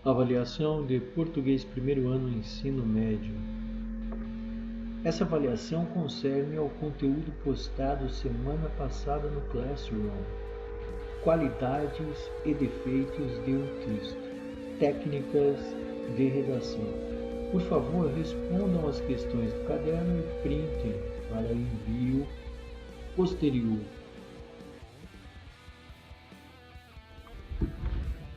Avaliação de português primeiro ano ensino médio. Essa avaliação concerne ao conteúdo postado semana passada no Classroom. Qualidades e defeitos de um texto. Técnicas de redação. Por favor, respondam as questões do caderno e printem para envio posterior.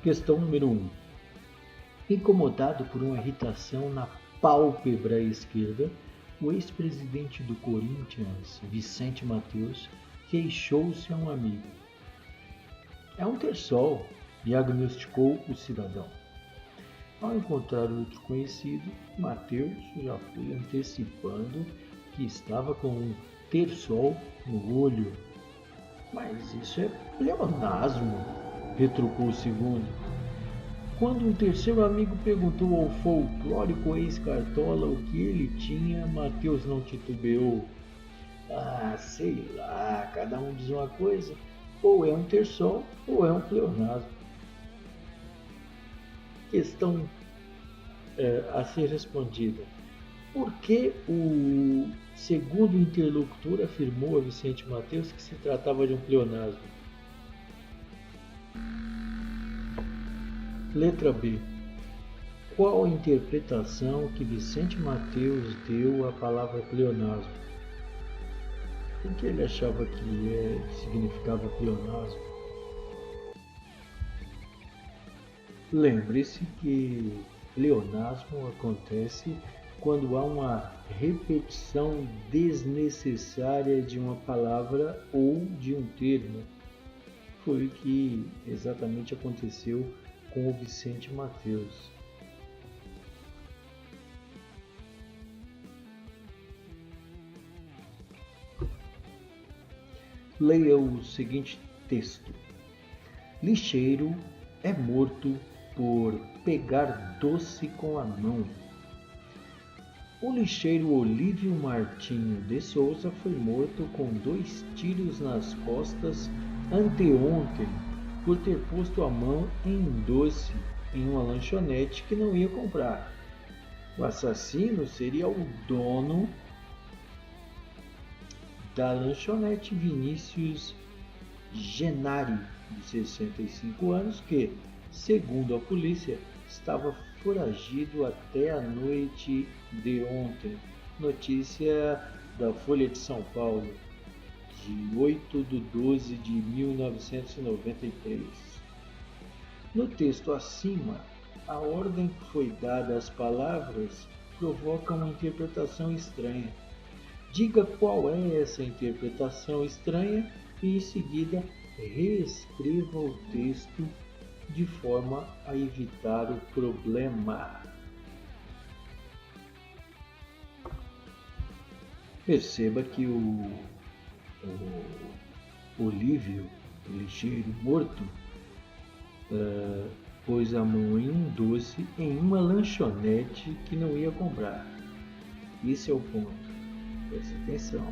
Questão número 1. Incomodado por uma irritação na pálpebra esquerda, o ex-presidente do Corinthians, Vicente Mateus, queixou-se a um amigo. É um terçol, diagnosticou o cidadão. Ao encontrar outro conhecido, Mateus já foi antecipando que estava com um terçol no olho. Mas isso é pleonasmo, retrucou o segundo. Quando um terceiro amigo perguntou ao folclórico ex-cartola o que ele tinha, Mateus não titubeou. Sei lá, cada um diz uma coisa, ou é um terçol ou é um pleonasmo. Questão a ser respondida. Por que o segundo interlocutor afirmou a Vicente Mateus que se tratava de um pleonasmo? Letra B. Qual a interpretação que Vicente Mateus deu à palavra pleonasmo? O que ele achava que significava pleonasmo? Lembre-se que pleonasmo acontece quando há uma repetição desnecessária de uma palavra ou de um termo. Foi o que exatamente aconteceu com o Vicente Mateus. Leia o seguinte texto. Lixeiro é morto por pegar doce com a mão. O lixeiro Olívio Martinho de Souza foi morto com 2 tiros nas costas anteontem por ter posto a mão em doce em uma lanchonete que não ia comprar. O assassino seria o dono da lanchonete Vinícius Genari, de 65 anos, que, segundo a polícia, estava foragido até a noite de ontem. Notícia da Folha de São Paulo, de 8/12/1993. No texto acima, a ordem que foi dada às palavras provoca uma interpretação estranha. Diga qual é essa interpretação estranha e, em seguida, reescreva o texto de forma a evitar o problema. Perceba que o Olívio, o lixeiro morto, pôs a mão em um doce em uma lanchonete que não ia comprar. Esse é o ponto. Preste atenção.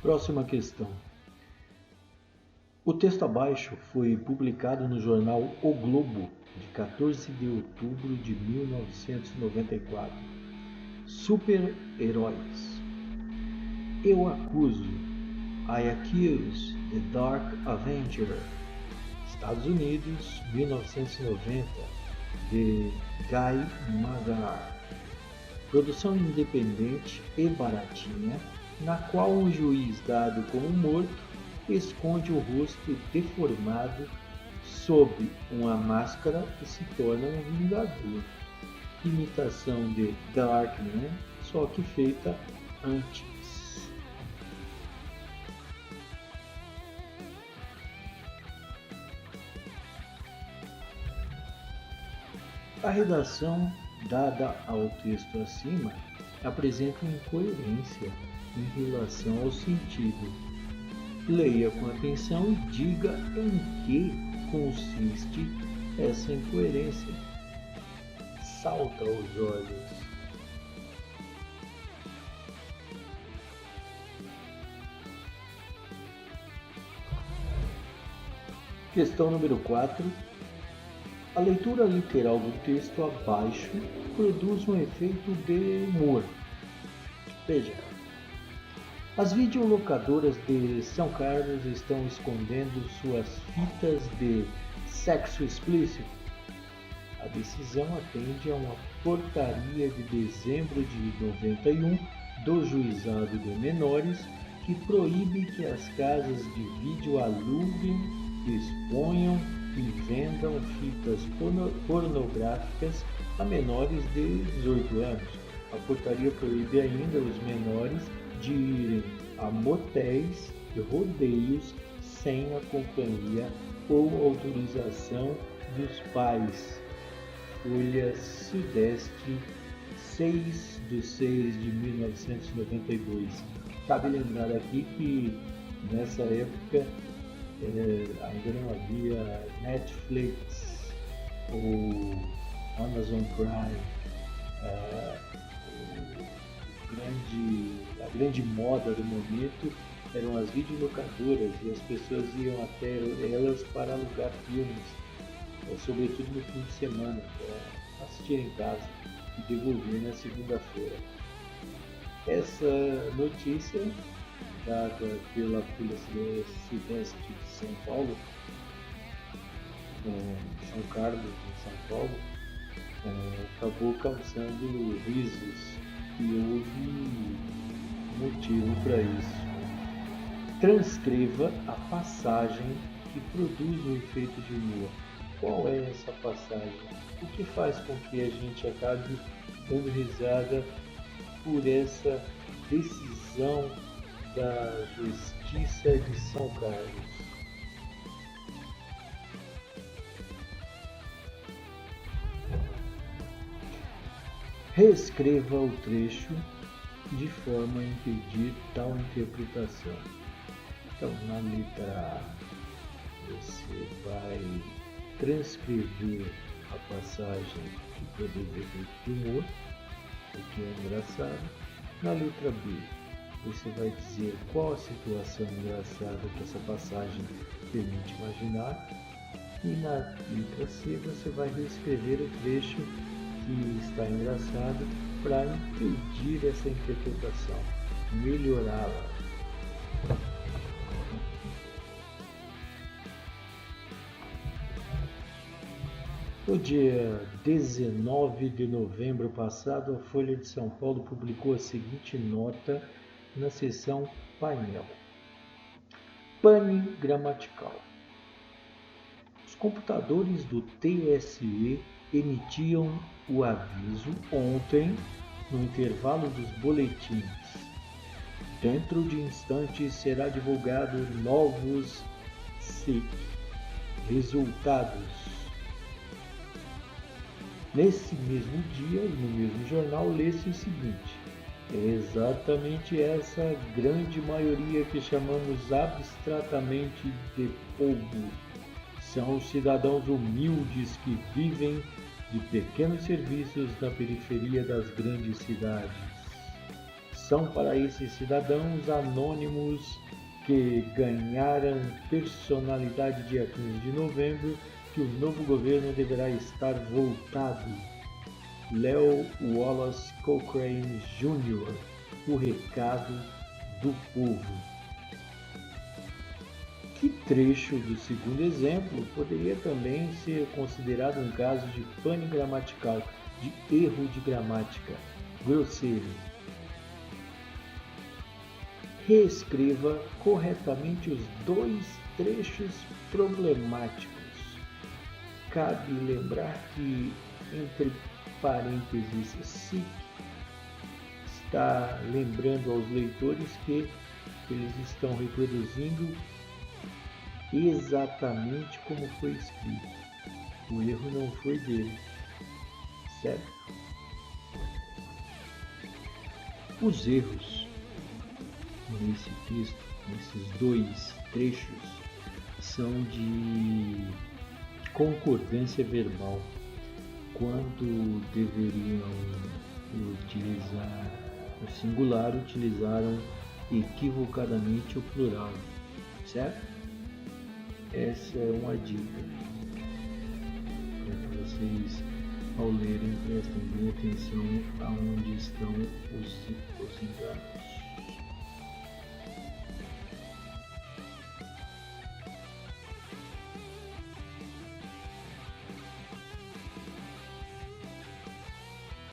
Próxima questão. O texto abaixo foi publicado no jornal O Globo, de 14 de outubro de 1994. Super-heróis. Eu acuso. I accuse the Dark Avenger. Estados Unidos, 1990, de Guy Magar. Produção independente e baratinha, na qual um juiz dado como morto esconde o rosto deformado sob uma máscara e se torna um vingador. Imitação de Darkman, só que feita antes. A redação dada ao texto acima apresenta incoerência em relação ao sentido. Leia com atenção e diga em que consiste essa incoerência. Salta aos olhos. Questão número 4. A leitura literal do texto abaixo produz um efeito de humor. Veja, as videolocadoras de São Carlos estão escondendo suas fitas de sexo explícito. A decisão atende a uma portaria de dezembro de 91 do Juizado de Menores que proíbe que as casas de vídeo aluguem, exponham e vendam fitas pornográficas a menores de 18 anos. A portaria proíbe ainda os menores de irem a motéis e rodeios sem a companhia ou autorização dos pais. Folha Sudeste, 6/6/1992. Cabe lembrar aqui que nessa época ainda não havia Netflix ou Amazon Prime. A grande moda do momento eram as videolocadoras e as pessoas iam até elas para alugar filmes, sobretudo no fim de semana, para assistir em casa e devolver na segunda-feira. Essa notícia, dada pela Folha Sudeste de São Paulo, São Carlos, em São Paulo, acabou causando risos e houve motivo para isso. Transcreva a passagem que produz o efeito de humor. Qual é essa passagem? O que faz com que a gente acabe dando risada por essa decisão da Justiça de São Carlos? Reescreva o trecho de forma a impedir tal interpretação. Então, na letra A, você vai transcrever a passagem que produz efeito de humor, o que é engraçado. Na letra B, você vai dizer qual a situação engraçada que essa passagem permite imaginar. E na letra C, você vai reescrever o trecho que está engraçado para impedir essa interpretação, melhorá-la. No dia 19 de novembro passado, a Folha de São Paulo publicou a seguinte nota na seção Painel. Pane gramatical. Os computadores do TSE emitiam o aviso ontem no intervalo dos boletins. Dentro de instantes será divulgado novos resultados. Nesse mesmo dia e no mesmo jornal lê-se o seguinte: é exatamente essa grande maioria que chamamos abstratamente de povo. São os cidadãos humildes que vivem de pequenos serviços na periferia das grandes cidades. São para esses cidadãos anônimos que ganharam personalidade dia 15 de novembro que o novo governo deverá estar voltado. Leo Wallace Cochrane Jr., o recado do povo. Que trecho do segundo exemplo poderia também ser considerado um caso de pane gramatical, de erro de gramática, grosseiro. Reescreva corretamente os dois trechos problemáticos. Cabe lembrar que, entre parênteses, SIC está lembrando aos leitores que eles estão reproduzindo exatamente como foi escrito. O erro não foi dele, certo? Os erros nesse texto Esses dois trechos são de concordância verbal, quando deveriam utilizar o singular, utilizaram equivocadamente o plural, certo? Essa é uma dica para que vocês, ao lerem, prestem bem atenção aonde estão os enganos.